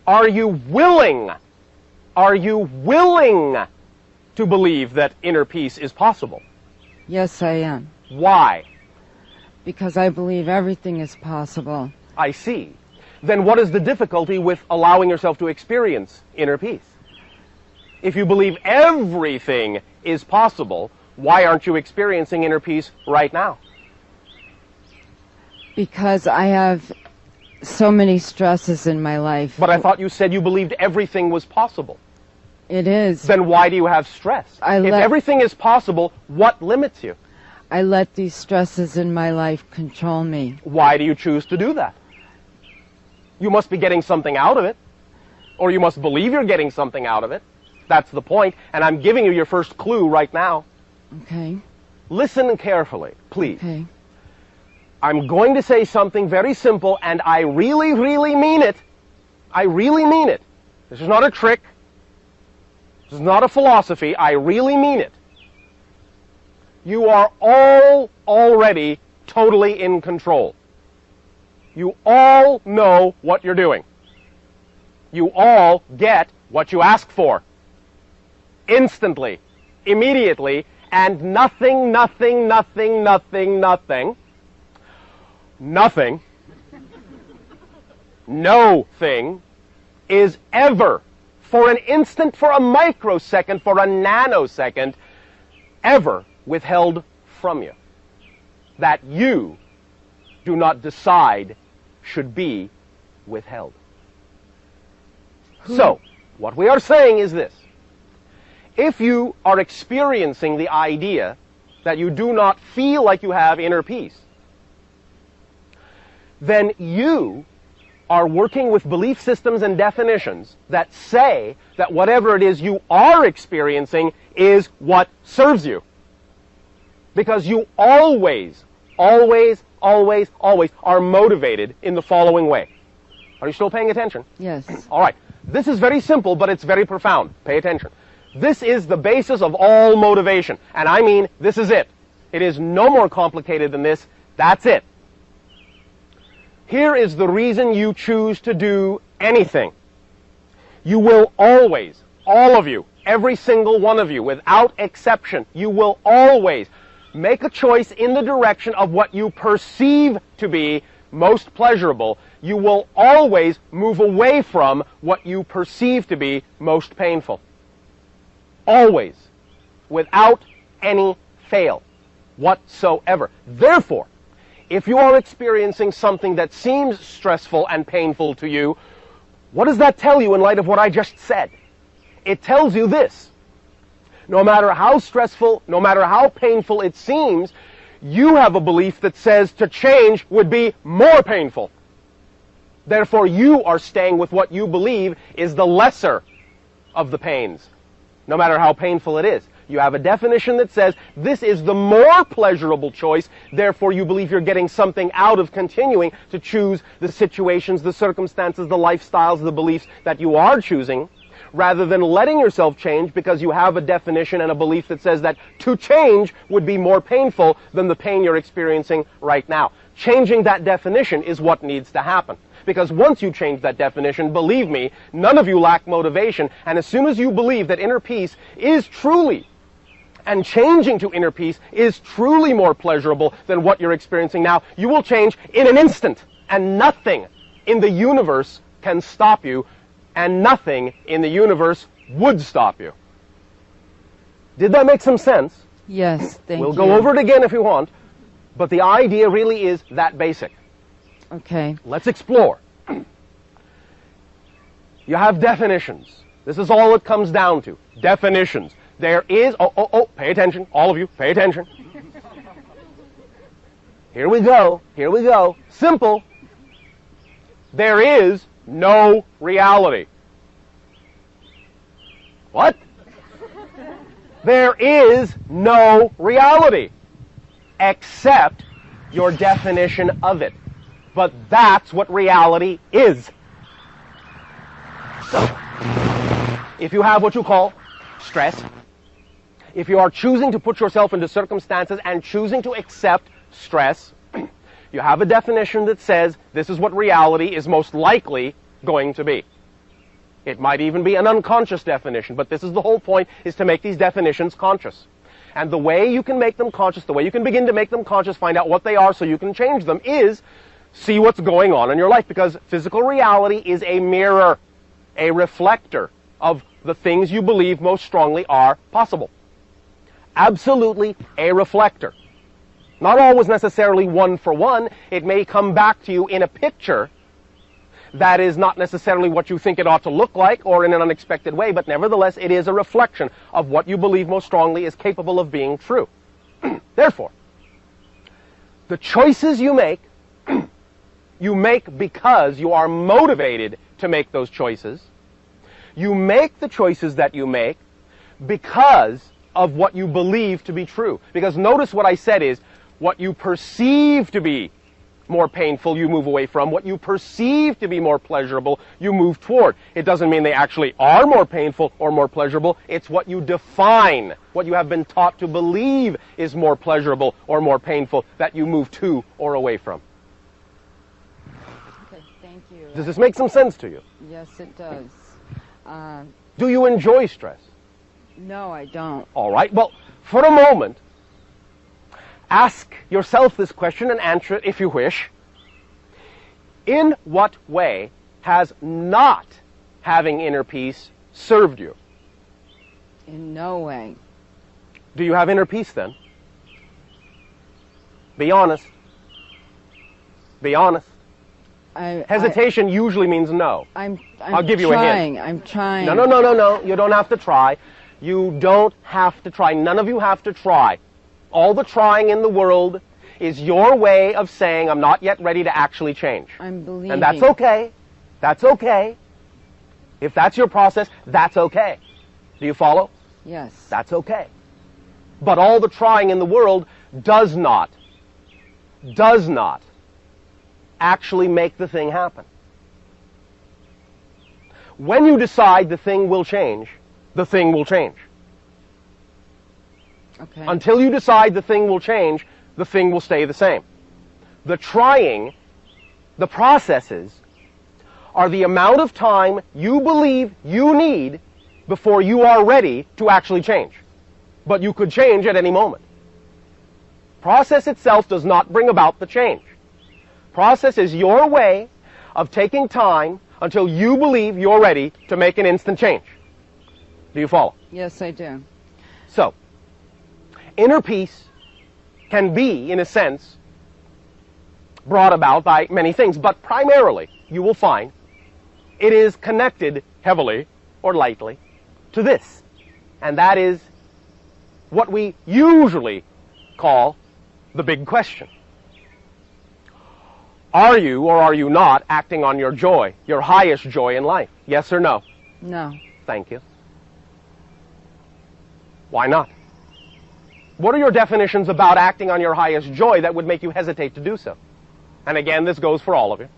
Are you willing to believe that inner peace is possible? Yes, I am. Why? Because I believe everything is possible. I see. Then what is the difficulty with allowing yourself to experience inner peace? If you believe everything is possible, why aren't you experiencing inner peace right now? Because I have so many stresses in my life. But I thought you said you believed everything was possible. It is. Then why do you have stress? If everything is possible, what limits you? I let these stresses in my life control me. Why do you choose to do that? You must be getting something out of it. Or you must believe you're getting something out of it. That's the point, and I'm giving you your first clue right now. Okay. Listen carefully, please. Okay. I'm going to say something very simple, and I really, really mean it. I really mean it. This is not a trick. This is not a philosophy. I really mean it. You are all already totally in control. You all know what you're doing. You all get what you ask for. Instantly, immediately, and nothing, no thing is ever, for an instant, for a microsecond, for a nanosecond, ever withheld from you. That you do not decide should be withheld. So, what we are saying is this. If you are experiencing the idea that you do not feel like you have inner peace, then you are working with belief systems and definitions that say that whatever it is you are experiencing is what serves you. Because you always are motivated in the following way. Are you still paying attention? Yes. All right. This is very simple, but it's very profound. Pay attention. This is the basis of all motivation. And I mean, this is it. It is no more complicated than this. That's it. Here is the reason you choose to do anything. You will always, all of you, every single one of you, without exception, you will always make a choice in the direction of what you perceive to be most pleasurable. You will always move away from what you perceive to be most painful. Always. Without any fail whatsoever. Therefore, if you are experiencing something that seems stressful and painful to you, what does that tell you in light of what I just said? It tells you this. No matter how stressful, no matter how painful it seems, you have a belief that says to change would be more painful. Therefore, you are staying with what you believe is the lesser of the pains, no matter how painful it is. You have a definition that says this is the more pleasurable choice, therefore you believe you're getting something out of continuing to choose the situations, the circumstances, the lifestyles, the beliefs that you are choosing, rather than letting yourself change because you have a definition and a belief that says that to change would be more painful than the pain you're experiencing right now. Changing that definition is what needs to happen. Because once you change that definition, believe me, none of you lack motivation, and as soon as you believe that inner peace is truly, and changing to inner peace is truly more pleasurable than what you're experiencing now, you will change in an instant, and nothing in the universe can stop you, and nothing in the universe would stop you. Did that make some sense? Yes, thank you. We'll go over it again if you want, but the idea really is that basic. Okay. Let's explore. You have definitions. This is all it comes down to. Definitions. There is, pay attention, all of you, pay attention. Here we go, simple. There is no reality. What? There is no reality, except your definition of it. But that's what reality is. So, if you have what you call stress, if you are choosing to put yourself into circumstances and choosing to accept stress, you have a definition that says this is what reality is most likely going to be. It might even be an unconscious definition, but this is the whole point, is to make these definitions conscious. And the way you can make them conscious, the way you can begin to make them conscious, find out what they are so you can change them, is see what's going on in your life, because physical reality is a mirror, a reflector of the things you believe most strongly are possible. Absolutely a reflector. Not always necessarily one for one. It may come back to you in a picture that is not necessarily what you think it ought to look like or in an unexpected way, but nevertheless it is a reflection of what you believe most strongly is capable of being true. Therefore, the choices you make because you are motivated to make those choices. You make the choices that you make because of what you believe to be true. Because notice what I said is, what you perceive to be more painful, you move away from. What you perceive to be more pleasurable, you move toward. It doesn't mean they actually are more painful or more pleasurable. It's what you define, what you have been taught to believe is more pleasurable or more painful, that you move to or away from. Okay, thank you. Does this make some sense to you? Yes, it does. Do you enjoy stress? No, I don't. All right. Well, for a moment, ask yourself this question and answer it if you wish. In what way has not having inner peace served you? In no way. Do you have inner peace then? Be honest. Be honest. Hesitation usually means no. I'll give you a hint. I'm trying. No. You don't have to try. You don't have to try. None of you have to try. All the trying in the world is your way of saying, I'm not yet ready to actually change. I'm believing. And that's okay. That's okay. If that's your process, that's okay. Do you follow? Yes. That's okay. But all the trying in the world does not actually make the thing happen. When you decide the thing will change, the thing will change. Okay. Until you decide the thing will change, the thing will stay the same. The trying, the processes, are the amount of time you believe you need before you are ready to actually change. But you could change at any moment. Process itself does not bring about the change. Process is your way of taking time until you believe you're ready to make an instant change. Do you follow? Yes, I do. So, inner peace can be, in a sense, brought about by many things, but primarily, you will find, it is connected heavily or lightly to this. And that is what we usually call the big question. Are you or are you not acting on your joy, your highest joy in life? Yes or no? No. Thank you. Why not? What are your definitions about acting on your highest joy that would make you hesitate to do so? And again, this goes for all of you,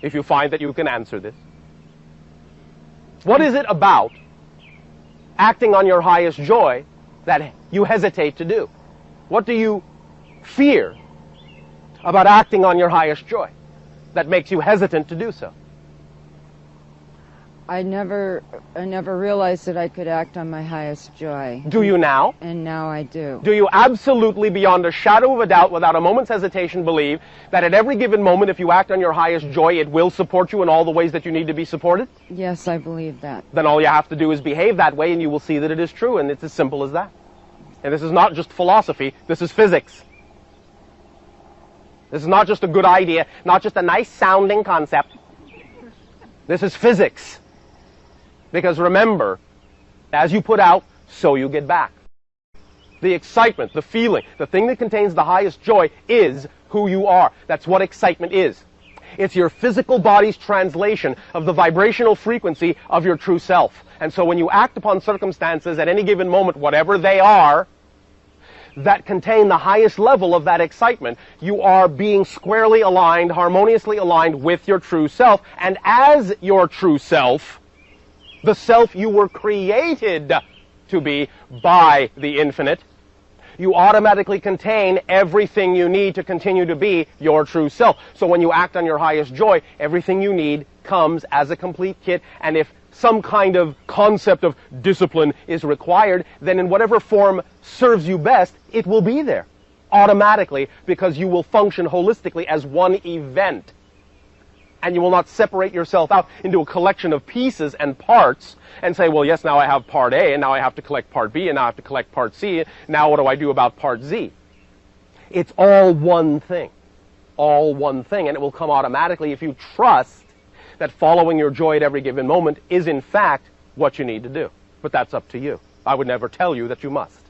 if you find that you can answer this. What is it about acting on your highest joy that you hesitate to do? What do you fear about acting on your highest joy that makes you hesitant to do so? I never realized that I could act on my highest joy. Do you now? And now I do. Do you absolutely, beyond a shadow of a doubt, without a moment's hesitation, believe that at every given moment, if you act on your highest joy, it will support you in all the ways that you need to be supported? Yes, I believe that. Then all you have to do is behave that way and you will see that it is true, and it's as simple as that. And this is not just philosophy, this is physics. This is not just a good idea, not just a nice sounding concept. This is physics. Because remember, as you put out, so you get back. The excitement, the feeling, the thing that contains the highest joy is who you are. That's what excitement is. It's your physical body's translation of the vibrational frequency of your true self. And so when you act upon circumstances at any given moment, whatever they are, that contain the highest level of that excitement, you are being squarely aligned, harmoniously aligned with your true self. And as your true self, the self you were created to be by the infinite, you automatically contain everything you need to continue to be your true self. So when you act on your highest joy, everything you need comes as a complete kit, and if some kind of concept of discipline is required, then in whatever form serves you best, it will be there automatically, because you will function holistically as one event. And you will not separate yourself out into a collection of pieces and parts and say, well, yes, now I have part A, and now I have to collect part B, and now I have to collect part C, now what do I do about part Z? It's all one thing. All one thing, and it will come automatically if you trust that following your joy at every given moment is in fact what you need to do. But that's up to you. I would never tell you that you must.